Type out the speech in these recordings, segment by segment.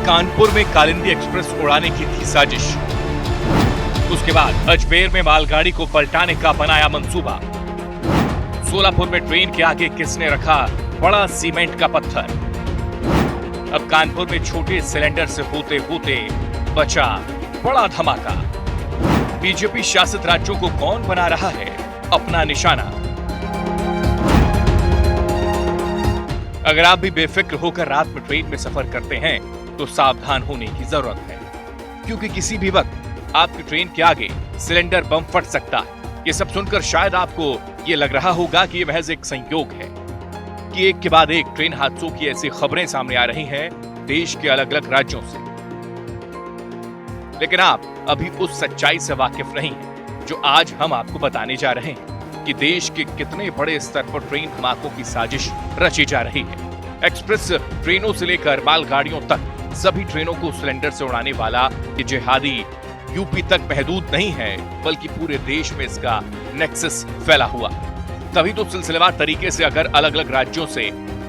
कानपुर में कालिंदी एक्सप्रेस उड़ाने की थी साजिश। उसके बाद अजमेर में मालगाड़ी को पलटाने का बनाया मंसूबा। सोलापुर में ट्रेन के आगे किसने रखा बड़ा सीमेंट का पत्थर। अब कानपुर में छोटे सिलेंडर से होते होते बचा बड़ा धमाका। बीजेपी शासित राज्यों को कौन बना रहा है अपना निशाना। अगर आप भी बेफिक्र होकर रात में ट्रेन में सफर करते हैं तो सावधान होने की जरूरत है, क्योंकि किसी भी वक्त आपकी ट्रेन के आगे सिलेंडर बम फट सकता है। ये सब सुनकर शायद आपको ये लग रहा होगा कि ये महज एक संयोग है कि एक के बाद एक ट्रेन हादसों की ऐसी खबरें सामने आ रही हैं देश के अलग अलग राज्यों से। लेकिन आप अभी उस सच्चाई से वाकिफ नहीं हैं जो आज हम आपको बताने जा रहे हैं कि देश के कितने बड़े स्तर पर ट्रेन धमाकों की साजिश रची जा रही है। एक्सप्रेस ट्रेनों से लेकर मालगाड़ियों तक सभी ट्रेनों को सिलेंडर से उड़ाने वाला ये जिहादी यूपी तक महदूद नहीं है, बल्कि पूरे देश में इसका नेक्सस फैला हुआ। तभी तो सिलसिलेवार तरीके से अगर अलग अलग राज्यों से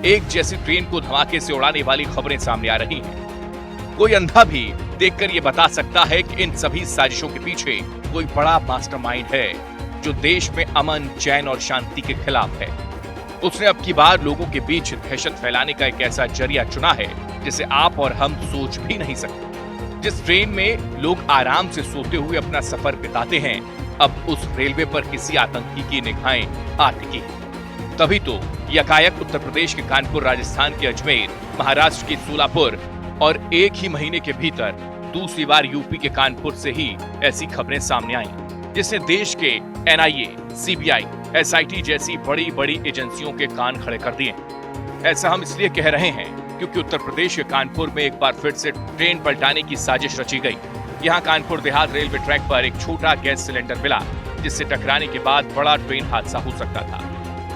एक जैसी ट्रेन को धमाके से उड़ाने वाली खबरें सामने आ रही हैं। कोई अंधा भी देखकर ये बता सकता है कि इन सभी साजिशों के पीछे कोई बड़ा मास्टरमाइंड है जो देश में अमन, चैन और शांति के खिलाफ है। उसने अब की बार लोगों के बीच दहशत फैलाने का एक ऐसा जरिया चुना है जिसे आप और हम सोच भी नहीं सकते। जिस ट्रेन में लोग आराम से सोते हुए अपना सफर बिताते हैं, अब उस रेलवे पर किसी आतंकी की निगाहें आ टिकी है। तभी तो यकायक उत्तर प्रदेश के कानपुर, राजस्थान के अजमेर, महाराष्ट्र के सोलापुर और एक ही महीने के भीतर दूसरी बार यूपी के कानपुर से ही ऐसी खबरें सामने आई, जिसने देश के एनआईए, सीबीआई, एसआईटी जैसी बड़ी बड़ी एजेंसियों के कान खड़े कर दिए। ऐसा हम इसलिए कह रहे हैं क्योंकि उत्तर प्रदेश के कानपुर में एक बार फिर से ट्रेन पलटाने की साजिश रची गई। यहाँ कानपुर देहात रेलवे ट्रैक पर एक छोटा गैस सिलेंडर मिला, जिससे टकराने के बाद बड़ा ट्रेन हादसा हो सकता था।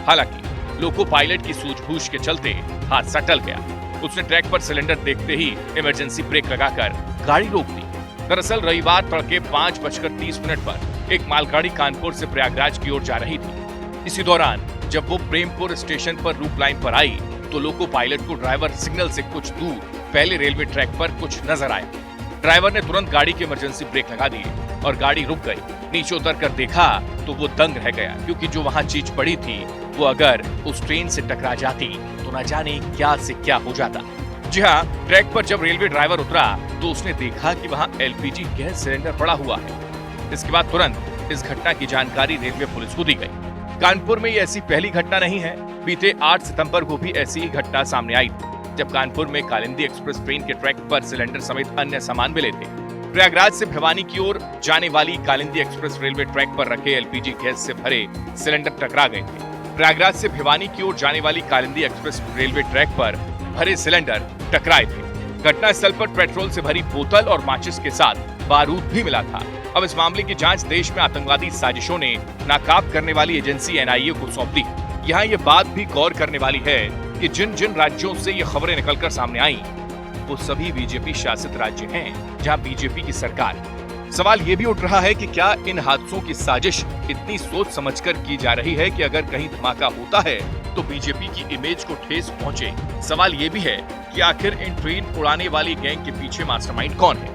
हालांकि लोको पायलट की सूझबूझ के चलते हादसा टल गया। उसने ट्रैक पर सिलेंडर देखते ही इमरजेंसी ब्रेक लगाकर गाड़ी रोक दी। दरअसल रविवार तड़के 5:30 पर एक मालगाड़ी कानपुर से प्रयागराज की ओर जा रही थी। इसी दौरान जब वो प्रेमपुर स्टेशन पर रूट लाइन पर आई तो लोको पायलट को ड्राइवर सिग्नल से कुछ दूर पहले रेलवे ट्रैक पर कुछ नजर आया। ड्राइवर ने तुरंत गाड़ी के इमरजेंसी ब्रेक लगा दिए और गाड़ी रुक गई। नीचे उतर कर देखा तो वो दंग रह गया, क्योंकि जो वहाँ चीज पड़ी थी वो अगर उस ट्रेन से टकरा जाती तो न जाने क्या से क्या हो जाता। जी हाँ, ट्रैक पर जब रेलवे ड्राइवर उतरा तो उसने देखा कि वहाँ एलपीजी गैस सिलेंडर पड़ा हुआ है। इसके बाद तुरंत इस घटना की जानकारी रेलवे पुलिस को दी गई। कानपुर में ये ऐसी पहली घटना नहीं है। बीते 8 सितंबर को भी ऐसी ही घटना सामने आई थी, जब कानपुर में कालिंदी एक्सप्रेस ट्रेन के ट्रैक पर सिलेंडर समेत अन्य सामान मिले थे। प्रयागराज से भिवानी की ओर जाने वाली कालिंदी एक्सप्रेस रेलवे ट्रैक पर रखे एलपीजी गैस से भरे सिलेंडर टकरा गए थे। प्रयागराज से भिवानी की ओर जाने वाली कालिंदी एक्सप्रेस रेलवे ट्रैक पर भरे सिलेंडर टकराए थे। घटनास्थल पर पेट्रोल से भरी बोतल और माचिस के साथ बारूद भी मिला था। अब इस मामले की जांच देश में आतंकवादी साजिशों ने नाकाब करने वाली एजेंसी एनआईए को सौंप दी। यहाँ ये बात भी गौर करने वाली है कि जिन जिन राज्यों से ये खबरें निकलकर सामने आई वो सभी बीजेपी शासित राज्य हैं, जहाँ बीजेपी की सरकार। सवाल ये भी उठ रहा है कि क्या इन हादसों की साजिश इतनी सोच समझकर की जा रही है कि अगर कहीं धमाका होता है तो बीजेपी की इमेज को ठेस पहुंचे। सवाल ये भी है कि आखिर इन ट्रेन उड़ाने वाली गैंग के पीछे मास्टरमाइंड कौन है।